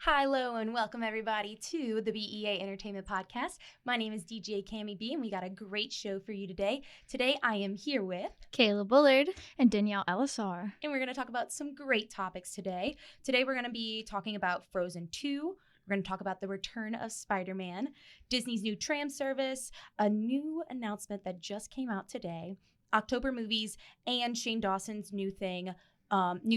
Hello and welcome everybody to the BEA Entertainment Podcast. My name is DJ Camille B and we got a great show for you today. Today I am here with Kayla Bulllard and Danielle Eliser. And we're going to talk about some great topics today. Today we're going to be talking about Frozen 2. We're going to talk about the return of Spider-Man, Disney's new tram service, a new announcement that just came out today, October movies, and Shane Dawson's new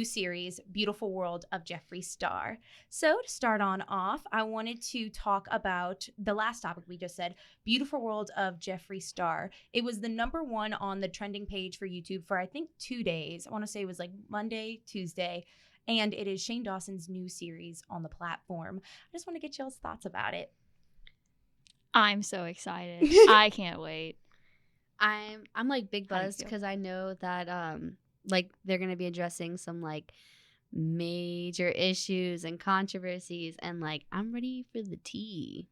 series, Beautiful World of Jeffree Star. So to start on off, I wanted to talk about the last topic we just said, Beautiful World of Jeffree Star. It was the #1 on the trending page for YouTube for I think 2 days. I want to say it was like Monday, Tuesday, and it is Shane Dawson's new series on the platform. I just want to get y'all's thoughts about it. I'm so excited. I can't wait. I'm like big buzzed because I know that like they're gonna be addressing some like major issues and controversies, and like I'm ready for the tea.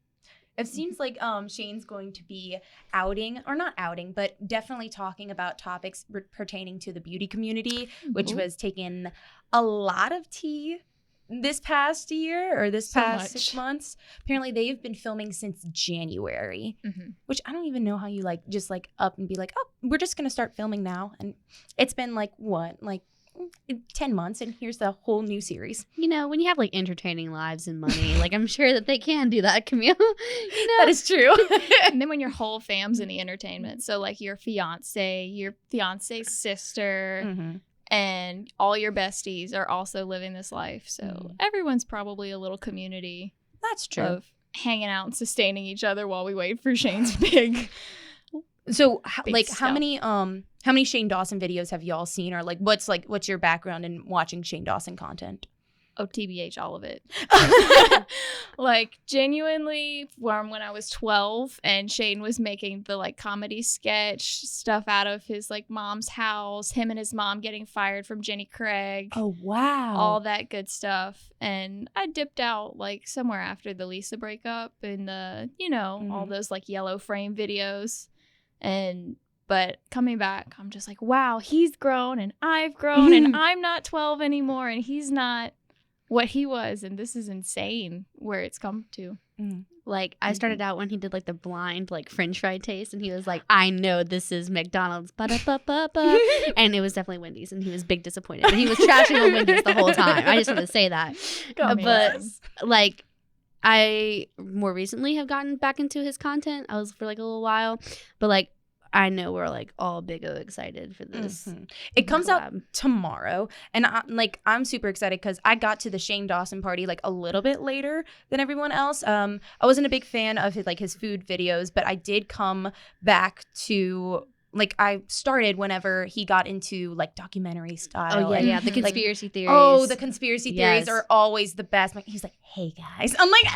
It seems like Shane's going to be but definitely talking about topics pertaining to the beauty community, which was taking a lot of tea this past year or this past 6 months. Apparently they've been filming since January, which I don't even know how you just up and be like, oh, we're just going to start filming now. And it's been 10 months and here's the whole new series. You know, when you have like entertaining lives and money, like I'm sure that they can do that, Camille. You know? That is true. And then when your whole fam's in the entertainment, so like your fiance's sister, and all your besties are also living this life. So everyone's probably a little community. That's true. Of hanging out and sustaining each other while we wait for Shane's big. So how many Shane Dawson videos have y'all seen, or what's your background in watching Shane Dawson content? Oh, TBH, all of it. Like genuinely from when I was 12 and Shane was making the comedy sketch stuff out of his mom's house, him and his mom getting fired from Jenny Craig. Oh, wow. All that good stuff. And I dipped out somewhere after the Lisa breakup and all those yellow frame videos. But coming back, I'm just like, wow, he's grown and I've grown and I'm not 12 anymore and he's not what he was, and this is insane where it's come to. Like I started out when he did the blind French fry taste, and he was like, I know this is McDonald's, ba-da-ba-ba-ba. And it was definitely Wendy's, and he was big disappointed, and he was trashing on Wendy's the whole time. I just want to say that. But I more recently have gotten back into his content. I was for a little while, but I know we're all big excited for this. It comes out tomorrow, and I'm super excited because I got to the Shane Dawson party a little bit later than everyone else. I wasn't a big fan of his food videos, but I did come back to I started whenever he got into documentary style. Oh yeah, the conspiracy theories. Oh, the conspiracy theories are always the best. He's like, hey guys, I'm like.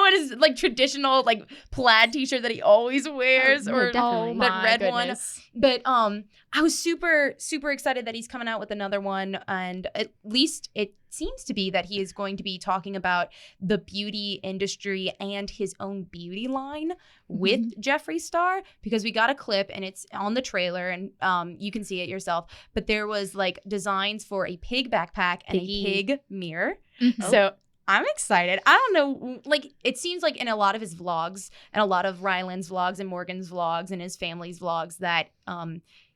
With his traditional plaid t-shirt that he always wears, or that red one. But I was super, super excited that he's coming out with another one, and at least it seems to be that he is going to be talking about the beauty industry and his own beauty line with Jeffree Star, because we got a clip and it's on the trailer and you can see it yourself. But there was designs for a pig backpack and a pig mirror. So I'm excited. I don't know, it seems in a lot of his vlogs and a lot of Ryland's vlogs and Morgan's vlogs and his family's vlogs that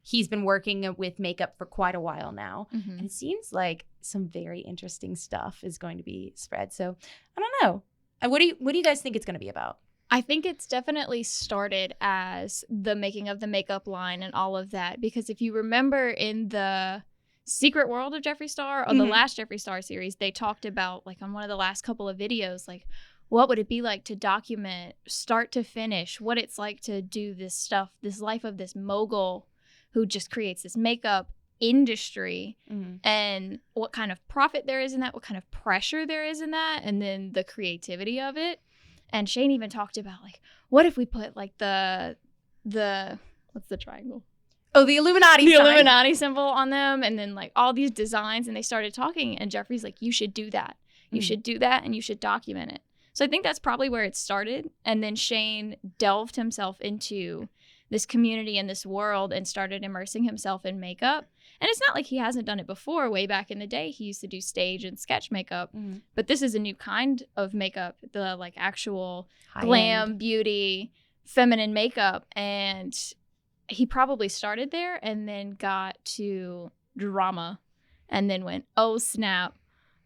he's been working with makeup for quite a while now. And it seems like some very interesting stuff is going to be spread. So I don't know. What do you guys think it's going to be about? I think it's definitely started as the making of the makeup line and all of that, because if you remember in the Secret World of Jeffree Star, or the last Jeffree Star series, they talked about on one of the last couple of videos, what would it be like to document start to finish what it's like to do this stuff, this life of this mogul who just creates this makeup industry, and what kind of profit there is in that, what kind of pressure there is in that, and then the creativity of it. And Shane even talked about what if we put the what's the triangle? Oh, the Illuminati sign. Illuminati symbol on them, and then all these designs, and they started talking, and Jeffree's like, you should do that. You should do that, and you should document it. So I think that's probably where it started. And then Shane delved himself into this community and this world and started immersing himself in makeup. And it's not like he hasn't done it before. Way back in the day, he used to do stage and sketch makeup. But this is a new kind of makeup, the like actual glam, beauty, feminine makeup. And he probably started there and then got to drama and then went, oh, snap.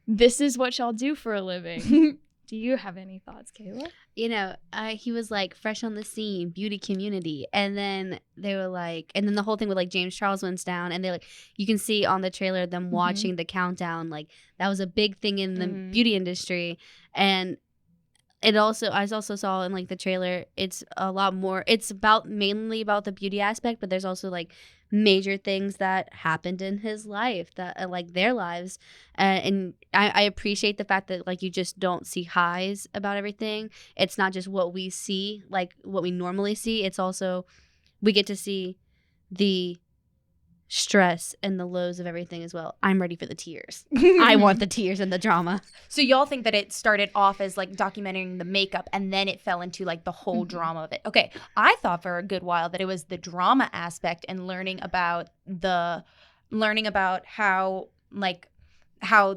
This is what y'all do for a living. Do you have any thoughts, Kayla? You know, he was like fresh on the scene, beauty community. And then they were like, and then the whole thing with like James Charles went down. And they like, you can see on the trailer them watching the countdown. Like that was a big thing in the beauty industry. And I also saw in like the trailer, it's a lot more, it's mainly about the beauty aspect, but there's also like major things that happened in his life that like their lives. And I appreciate the fact that like you just don't see highs about everything. It's not just what we see, like what we normally see. It's also, we get to see the stress and the lows of everything as well. I'm ready for the tears. I want the tears and the drama. So y'all think that it started off as like documenting the makeup and then it fell into like the whole drama of it. Okay, I thought for a good while that it was the drama aspect and learning about how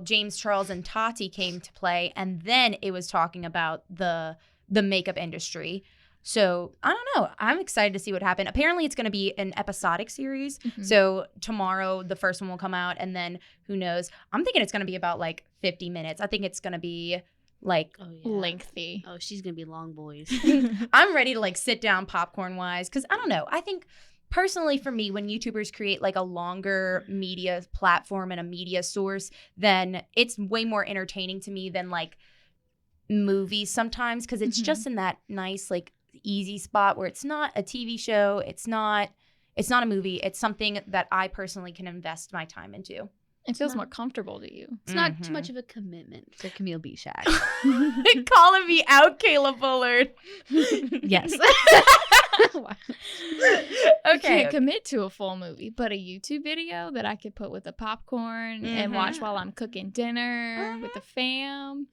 James Charles and Tati came to play, and then it was talking about the makeup industry. So, I don't know. I'm excited to see what happened. Apparently, it's going to be an episodic series. So, tomorrow, the first one will come out. And then, who knows? I'm thinking it's going to be about, like, 50 minutes. I think it's going to be, like, lengthy. Oh, she's going to be long, boys. I'm ready to, like, sit down popcorn-wise. Because, I don't know. I think, personally, for me, when YouTubers create, like, a longer media platform and a media source, then it's way more entertaining to me than, like, movies sometimes. Because it's just in that nice, like, easy spot where it's not a TV show, it's not a movie, it's something that I personally can invest my time into. It feels more comfortable to you. It's not too much of a commitment for Camille Bechac. Calling me out, Kayla Bulllard. Yes. I can't commit to a full movie, but a YouTube video that I could put with a popcorn and watch while I'm cooking dinner with the fam.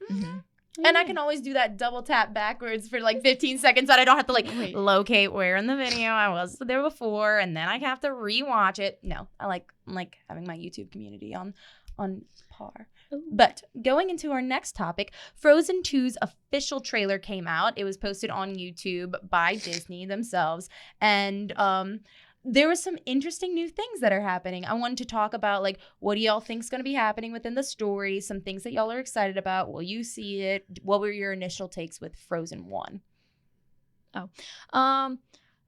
And I can always do that double tap backwards for like 15 seconds that I don't have to like locate where in the video I was there before, and then I have to rewatch it. No, I like having my YouTube community on par. Ooh. But going into our next topic, Frozen 2's official trailer came out. It was posted on YouTube by Disney themselves, and there was some interesting new things that are happening. I wanted to talk about, like, what do y'all think is going to be happening within the story? Some things that y'all are excited about. Will you see it? What were your initial takes with Frozen 1?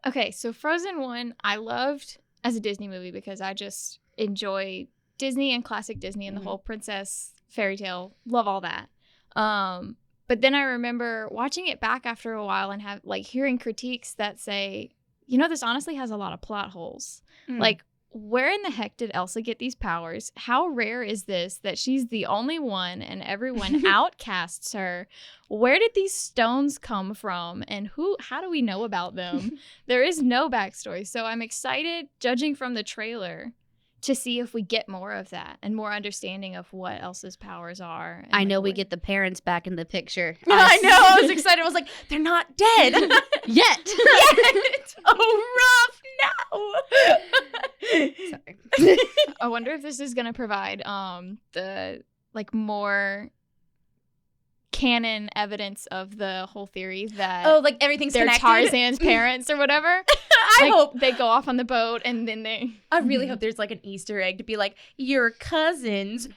Okay, so Frozen 1, I loved as a Disney movie because I just enjoy Disney and classic Disney and the whole princess fairy tale. Love all that. But then I remember watching it back after a while and hearing critiques that say, you know, this honestly has a lot of plot holes. Like, where in the heck did Elsa get these powers? How rare is this that she's the only one and everyone outcasts her? Where did these stones come from? And how do we know about them? There is no backstory. So I'm excited, judging from the trailer, to see if we get more of that and more understanding of what Elsa's powers are. I know we get the parents back in the picture. I know. I was excited. I was like, they're not dead. Yet. Oh, rough. No. Sorry. I wonder if this is going to provide the more canon evidence of the whole theory that like everything's they're connected. Tarzan's parents or whatever. I hope they go off on the boat and then I really hope there's like an Easter egg to be like, your cousin's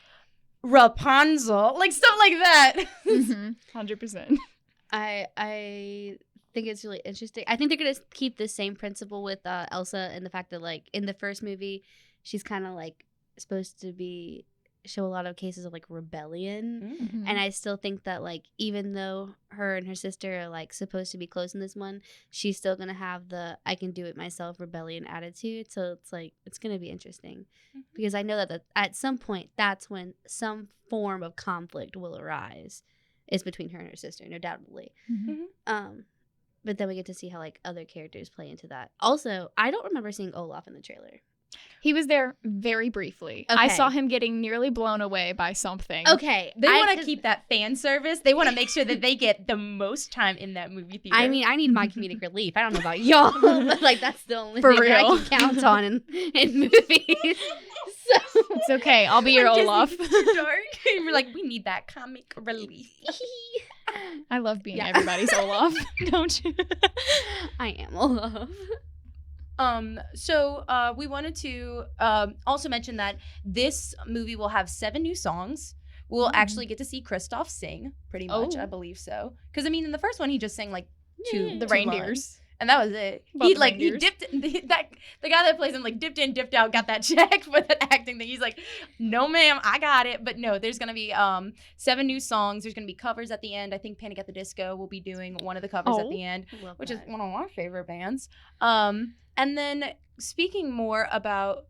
Rapunzel, like stuff like that. 100%. I think it's really interesting. I think they're gonna keep the same principle with Elsa and the fact that like in the first movie she's kind of like supposed to show a lot of cases of like rebellion, and I still think that like even though her and her sister are like supposed to be close in this one, she's still gonna have the I can do it myself rebellion attitude. So it's like it's gonna be interesting because I know that at some point that's when some form of conflict will arise. Is between her and her sister, undoubtedly. But then we get to see how like other characters play into that. Also, I don't remember seeing Olaf in the trailer. He was there very briefly. Okay. I saw him getting nearly blown away by something. Okay. They want to keep that fan service. They want to make sure that they get the most time in that movie theater. I mean, I need my comedic relief. I don't know about y'all, but like that's the only For thing that real. I can count on in movies. So It's okay. I'll be your When Olaf. Disney gets too dark, we're like, we need that comic relief. I love being Yeah. everybody's Olaf. Don't you? I am Olaf. So we wanted to also mention that this movie will have 7 new songs. We'll actually get to see Kristoff sing, pretty much. Oh. I believe so. Because I mean, in the first one, he just sang like two The two reindeers. lines, and that was it. About He the like he reindeers. dipped the guy that plays him like dipped in, dipped out, got that check for that acting thing. He's like, no, ma'am, I got it. But no, there's gonna be 7 new songs. There's gonna be covers at the end. I think Panic at the Disco will be doing one of the covers at the end, which is one of my favorite bands. And then speaking more about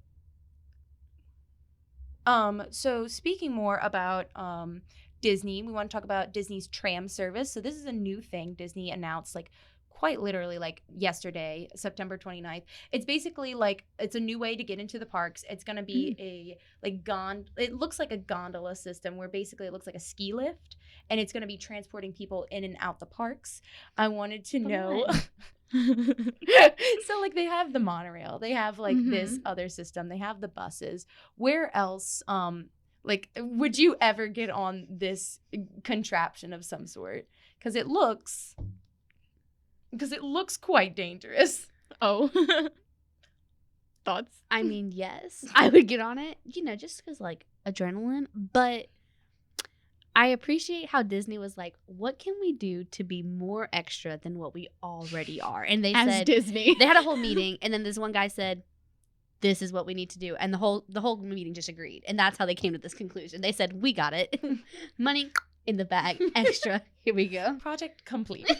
Disney, we want to talk about Disney's tram service. So this is a new thing Disney announced like quite literally like yesterday, September 29th. It's basically like it's a new way to get into the parks. It's going to be it looks like a gondola system where basically it looks like a ski lift, and it's going to be transporting people in and out the parks. I wanted to know so like they have the monorail, they have like this other system, they have the buses. Where else like would you ever get on this contraption of some sort? Because it looks quite dangerous. Oh. Thoughts? I mean, yes, I would get on it, just because like adrenaline. But I appreciate how Disney was like, what can we do to be more extra than what we already are? And they As said Disney. they had a whole meeting, and then this one guy said, this is what we need to do. And the whole meeting just agreed. And that's how they came to this conclusion. They said, we got it. Money in the bag. Extra. Here we go. Project complete.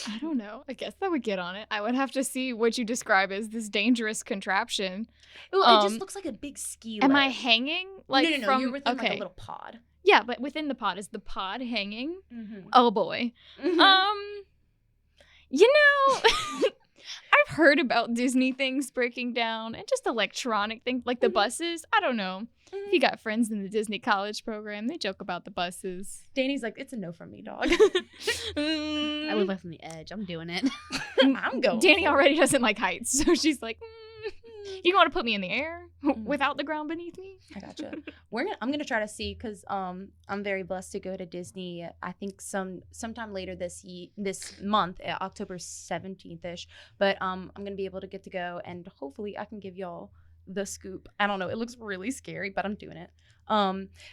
I don't know. I guess I would get on it. I would have to see what you describe as this dangerous contraption. It just looks like a big ski lift. Am I hanging? Like no, from you're within okay. like a little pod. Yeah, but within the pod, is the pod hanging? Mm-hmm. Oh boy. I've heard about Disney things breaking down and just electronic things like the buses. I don't know. If you got friends in the Disney college program, they joke about the buses. Danny's like, it's a no from me, dog. I live up on the edge. I'm doing it. I'm going. Danny already doesn't like heights, so she's like, you want to put me in the air without the ground beneath me? I gotcha. I'm gonna try to see, because I'm very blessed to go to Disney. I think sometime later this month, October 17th-ish. But I'm gonna be able to get to go, and hopefully I can give y'all the scoop. I don't know. It looks really scary, but I'm doing it.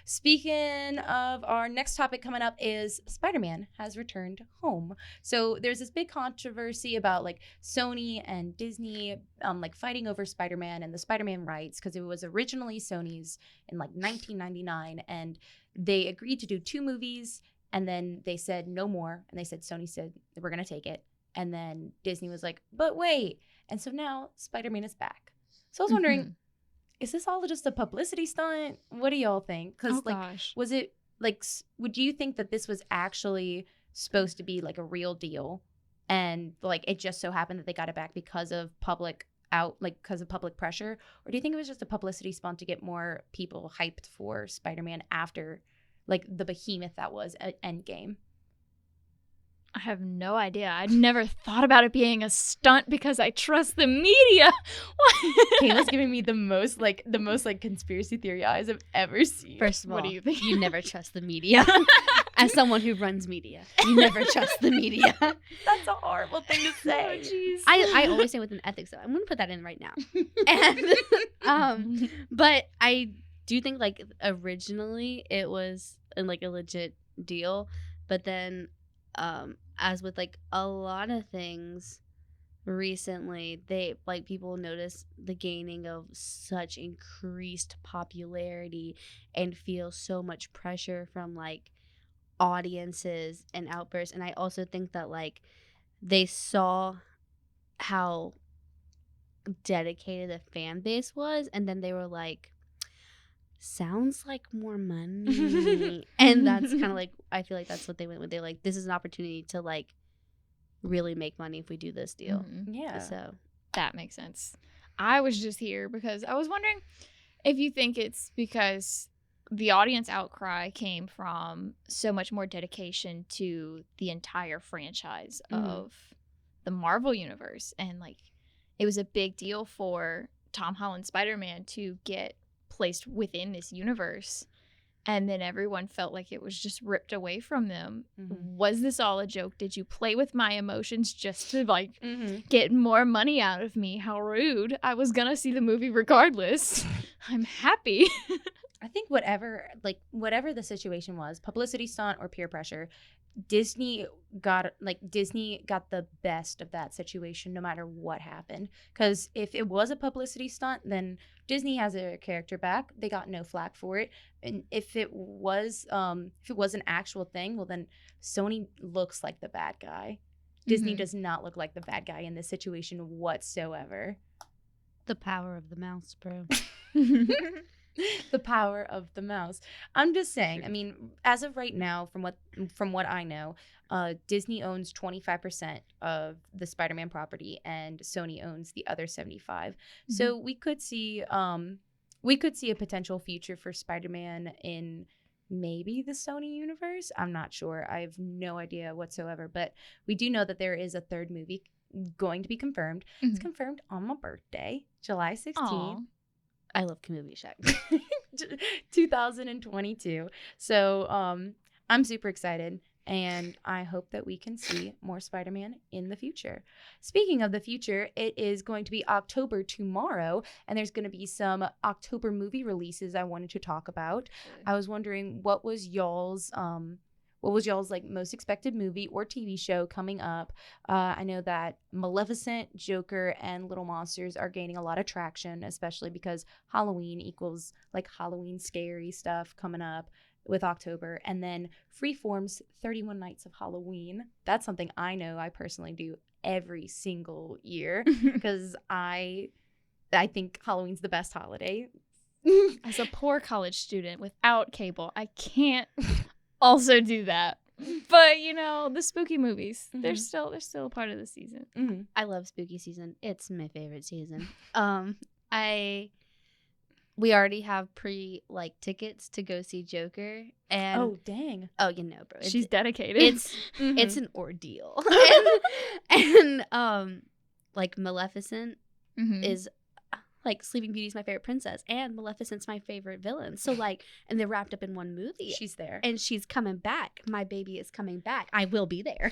Speaking of, our next topic coming up is Spider-Man has returned home. So there's this big controversy about like Sony and Disney like fighting over Spider-Man and the Spider-Man rights, because it was originally Sony's in like 1999, and they agreed to do 2 movies, and then they said no more, and Sony said we're gonna take it, and then Disney was like, but wait, and so now Spider-Man is back. So I was wondering, is this all just a publicity stunt? What do y'all think? Because was it like, would you think that this was actually supposed to be like a real deal, and like it just so happened that they got it back because of public pressure, or do you think it was just a publicity stunt to get more people hyped for Spider-Man after like the behemoth that was Endgame? I have no idea. I'd never thought about it being a stunt because I trust the media. Kayla's giving me the most conspiracy theory eyes I've ever seen. First of all, what do you think? You never trust the media. As someone who runs media, you never trust the media. That's a horrible thing to say. Oh, I always say within ethics, though. I'm going to put that in right now. And, but I do think like originally it was like a legit deal, but then as with like a lot of things recently, they like people notice the gaining of such increased popularity and feel so much pressure from like audiences and outbursts. And I also think that like they saw how dedicated the fan base was, and then they were like, sounds like more money. And that's kind of like, I feel like that's what they went with. They're like, this is an opportunity to like really make money if we do this deal. Yeah. So that makes sense. I was just here because I was wondering if you think it's because the audience outcry came from so much more dedication to the entire franchise of the Marvel universe. And like, it was a big deal for Tom Holland's Spider-Man to get placed within this universe. And then everyone felt like it was just ripped away from them. Was this all a joke? Did you play with my emotions just to like get more money out of me? How rude. I was gonna see the movie regardless. I'm happy. I think whatever the situation was, publicity stunt or peer pressure, Disney got the best of that situation no matter what happened. Because if it was a publicity stunt, then Disney has their character back. They got no flack for it. And if it was an actual thing, well then Sony looks like the bad guy. Disney does not look like the bad guy in this situation whatsoever. The power of the mouse, bro. The power of the mouse. I'm just saying, I mean, as of right now, from what I know, Disney owns 25% of the Spider-Man property and Sony owns the other 75%. So we could see a potential future for Spider-Man in maybe the Sony universe. I'm not sure. I have no idea whatsoever, but we do know that there is a third movie going to be confirmed. It's confirmed on my birthday, July 16th. Aww. I love Camille Bechac. 2022. So I'm super excited, and I hope that we can see more Spider-Man in the future. Speaking of the future, it is going to be October tomorrow, and there's going to be some October movie releases I wanted to talk about. I was wondering what was y'all's like most expected movie or TV show coming up? I know that Maleficent, Joker, and Little Monsters are gaining a lot of traction, especially because Halloween equals like Halloween scary stuff coming up with October. And then Freeform's 31 Nights of Halloween. That's something I know I personally do every single year because I think Halloween's the best holiday. As a poor college student without cable, I can't also do that. But you know, the spooky movies, they're still a part of the season. I love spooky season. It's my favorite season. We already have tickets to go see Joker, and oh dang, oh you know, bro, she's dedicated. It's an ordeal, and like Maleficent is. Like Sleeping Beauty's my favorite princess and Maleficent's my favorite villain. So like, and they're wrapped up in one movie. She's there. And she's coming back. My baby is coming back. I will be there.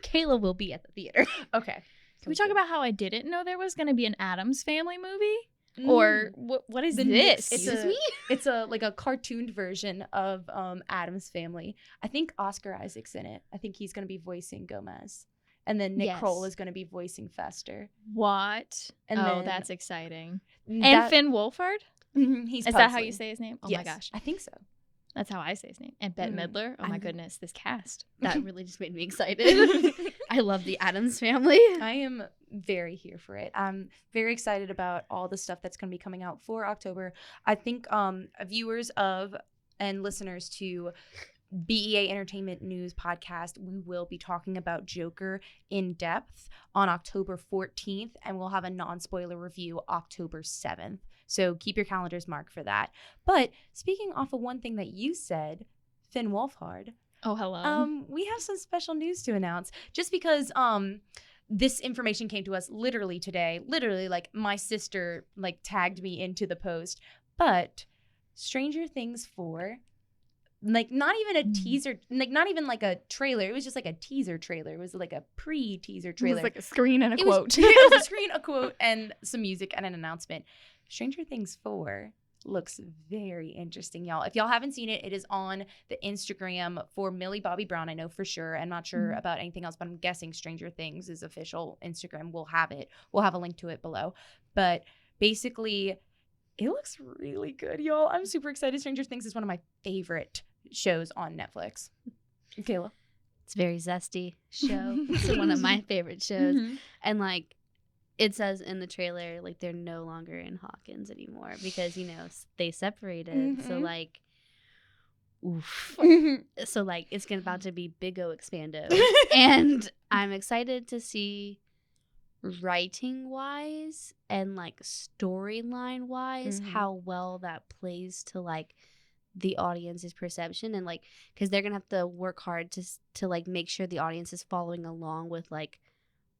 Kayla will be at the theater. Okay. Can we talk about how I didn't know there was going to be an Addams Family movie? Or what is this? It's a cartooned version of Addams Family. I think Oscar Isaac's in it. I think he's going to be voicing Gomez. And then Nick Kroll is going to be voicing Fester. What? And that's exciting. And Finn Wolfhard? Is that how you say his name? Oh yes, my gosh. I think so. That's how I say his name. And Bette Midler. Oh my goodness, this cast. That really just made me excited. I love the Addams Family. I am very here for it. I'm very excited about all the stuff that's going to be coming out for October. I think viewers of and listeners to BEA Entertainment News podcast, we will be talking about Joker in depth on October 14th, and we'll have a non-spoiler review October 7th. So keep your calendars marked for that. But speaking off of one thing that you said, Finn Wolfhard. Oh, hello. We have some special news to announce. Just because this information came to us literally today. Literally, like my sister tagged me into the post. But Stranger Things 4. Like not even a teaser, like not even like a trailer. It was just like a teaser trailer. It was like a pre-teaser trailer. It was like a screen and a quote. It was a screen, a quote, and some music and an announcement. Stranger Things 4 looks very interesting, y'all. If y'all haven't seen it, it is on the Instagram for Millie Bobby Brown. I know for sure. I'm not sure about anything else, but I'm guessing Stranger Things is official Instagram. We'll have it. We'll have a link to it below. But basically, it looks really good, y'all. I'm super excited. Stranger Things is one of my favorite shows on Netflix. Kayla? It's a very zesty show. It's one of my favorite shows. And like it says in the trailer, like they're no longer in Hawkins anymore because, you know, they separated. So like, oof. So like it's about to be Big O Expando. And I'm excited to see writing wise and like storyline wise, how well that plays to like the audience's perception, and like because they're gonna have to work hard to like make sure the audience is following along with like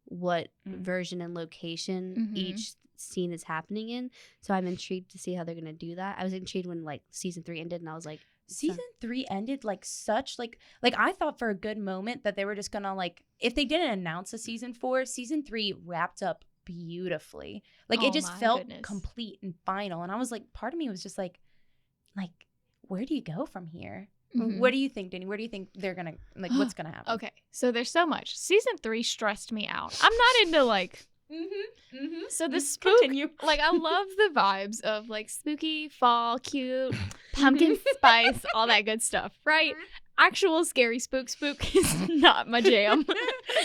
what version and location each scene is happening in. So I'm intrigued to see how they're gonna do that. I was intrigued when like season 3 ended, and I was like, season 3 ended like such like I thought for a good moment that they were just gonna like, if they didn't announce a season 4, season 3 wrapped up beautifully. Like it just felt complete and final, and I was like, part of me was just like where do you go from here? What do you think, Danny? Where do you think they're gonna like what's gonna happen? Okay, so there's so much. Season 3 stressed me out. I'm not into like so the spook, like I love the vibes of like spooky, fall, cute, pumpkin spice, all that good stuff, right? Actual scary spook is not my jam.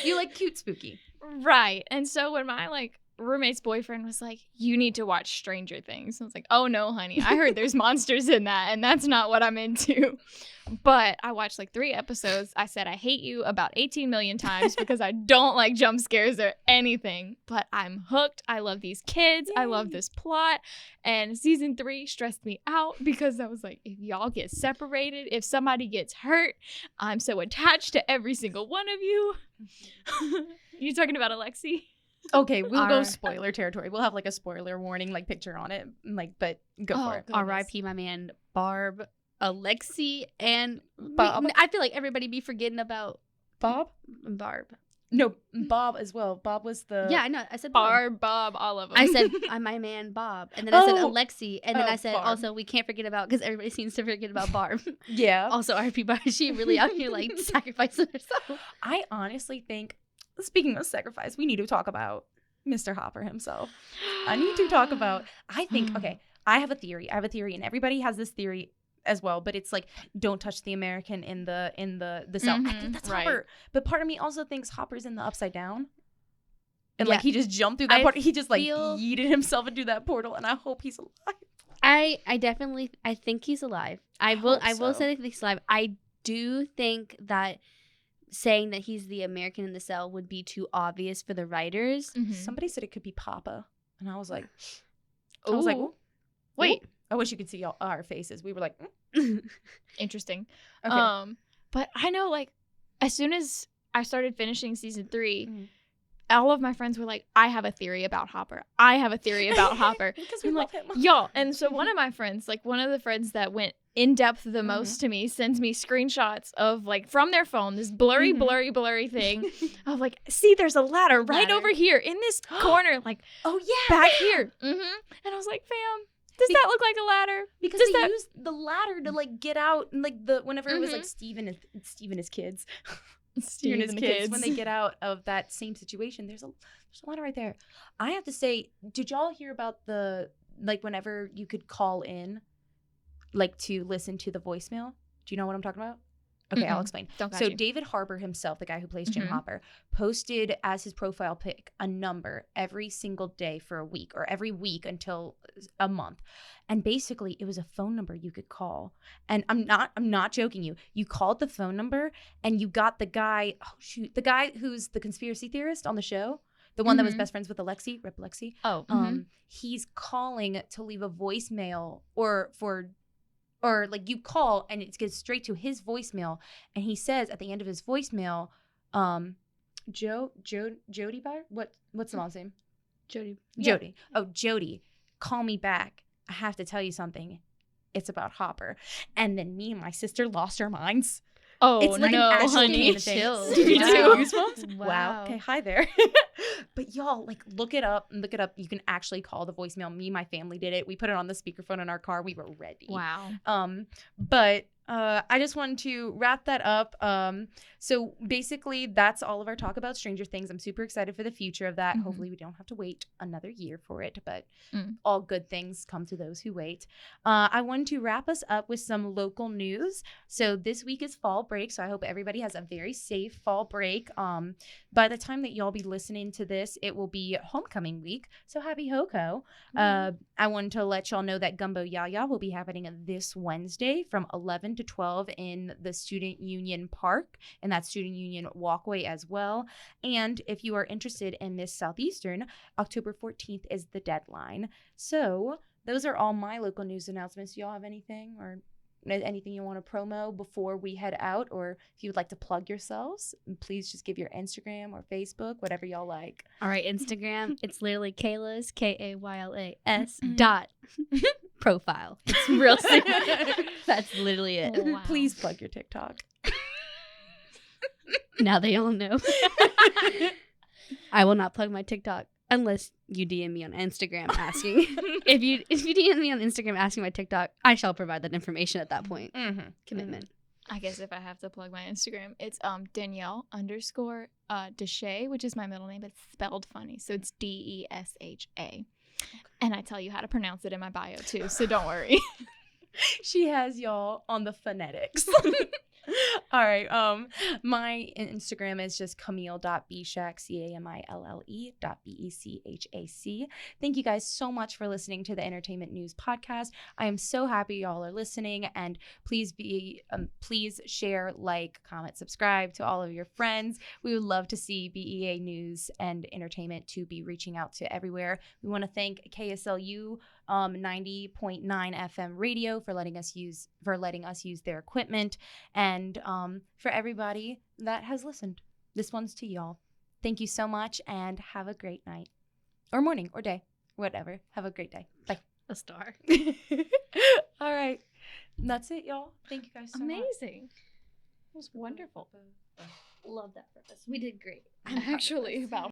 You like cute spooky. Right. And so when my like roommate's boyfriend was like, you need to watch Stranger Things, I was like, oh no, honey, I heard there's monsters in that, and that's not what I'm into. But I watched like 3 episodes. I said I hate you about 18 million times because I don't like jump scares or anything, but I'm hooked. I love these kids. Yay. I love this plot. And season 3 stressed me out because I was like, if y'all get separated, if somebody gets hurt, I'm so attached to every single one of you. You talking about Alexi? Okay, we'll go spoiler territory. We'll have like a spoiler warning like picture on it, like, but go for it. R.I.P. my man Barb, Alexi, and Bob. I feel like everybody be forgetting about Barb. No, Bob as well. Bob was the I know. I said Bob, all of them. I said my man Bob, and then I said Alexi, and then I said Barb. Also we can't forget about, because everybody seems to forget about Barb. Yeah. Also R.I.P. Barb. She really out here like sacrificing herself. I honestly think, speaking of sacrifice, we need to talk about Mr. Hopper himself. I need to talk about, I think, okay, I have a theory, and everybody has this theory as well, but it's like, don't touch the American in the South. I think that's right. Hopper. But part of me also thinks Hopper's in the Upside Down. And like he just jumped through that portal. He just like yeeted himself into that portal, and I hope he's alive. I think he's alive. I will say that he's alive. I do think that saying that he's the American in the cell would be too obvious for the writers. Somebody said it could be Papa, and I was like, wait. I wish you could see our faces. We were like, interesting. Okay. But I know, like, as soon as I started finishing season 3, all of my friends were like, I have a theory about Hopper. Because we love him. Y'all. And so one of my friends, like one of the friends that went in depth the most to me, sends me screenshots of like from their phone, this blurry thing of like, see, there's a ladder right over here in this corner, like, oh yeah, back here. And I was like, fam, does that look like a ladder? Because they used the ladder to like get out, and like whenever it was like Steven and his kids. Steven and his kids, when they get out of that same situation, there's a ladder right there. I have to say, did y'all hear about the like whenever you could call in, like to listen to the voicemail? Do you know what I'm talking about? Okay, I'll explain. So David Harbour himself, the guy who plays Jim Hopper, posted as his profile pic a number every single day for a week, or every week until a month. And basically it was a phone number you could call. And I'm not joking you. You called the phone number and you got the guy, the guy who's the conspiracy theorist on the show, the one that was best friends with Alexi, Rip Alexi. He's calling to leave a voicemail or like you call and it gets straight to his voicemail, and he says at the end of his voicemail, Jody Byer? What's the mom's name? Jody. Jody. Oh, Jody, call me back. I have to tell you something. It's about Hopper. And then me and my sister lost our minds. Oh, it's like no, an actual honey. Chills. Did you do goosebumps? Wow. Okay, hi there. But y'all, like, look it up. You can actually call the voicemail. Me and my family did it. We put it on the speakerphone in our car. We were ready. Wow. But I just wanted to wrap that up. So basically, that's all of our talk about Stranger Things. I'm super excited for the future of that. Hopefully, we don't have to wait another year for it. But all good things come to those who wait. I wanted to wrap us up with some local news. So this week is fall break. So I hope everybody has a very safe fall break. By the time that y'all be listening to this, it will be homecoming week. So happy Hoko. I wanted to let y'all know that Gumbo Yaya will be happening this Wednesday from 11 to to 12 in the Student Union Park, and that's Student Union Walkway as well. And if you are interested in Miss Southeastern, October 14th is the deadline. So those are all my local news announcements. Do y'all have anything or anything you want to promo before we head out? Or if you would like to plug yourselves, please just give your Instagram or Facebook, whatever y'all like. All right, Instagram. It's literally Kayla's, Kaylas dot profile. It's real simple. That's literally it. Oh, wow. Please plug your TikTok. Now they all know. I will not plug my TikTok unless you DM me on Instagram asking. If you DM me on Instagram asking my TikTok, I shall provide that information at that point. Mm-hmm. Commitment. I guess if I have to plug my Instagram, it's Danielle _ Deshay, which is my middle name, but it's spelled funny. So it's Desha. Okay. And I tell you how to pronounce it in my bio too, so don't worry. She has y'all on the phonetics. All right. My Instagram is just Camille.Bechac, CAMILLE.BECHAC. Thank you guys so much for listening to the Entertainment News Podcast. I am so happy y'all are listening, and please share, like, comment, subscribe to all of your friends. We would love to see BEA News and Entertainment to be reaching out to everywhere. We want to thank KSLU 90.9 FM radio for letting us use their equipment, and for everybody that has listened. This one's to y'all. Thank you so much, and have a great night or morning or day, whatever. Have a great day. Bye. A star. All right, that's it, y'all. Thank you guys so much. Amazing. It was wonderful. Love that purpose. We did great. I'm actually about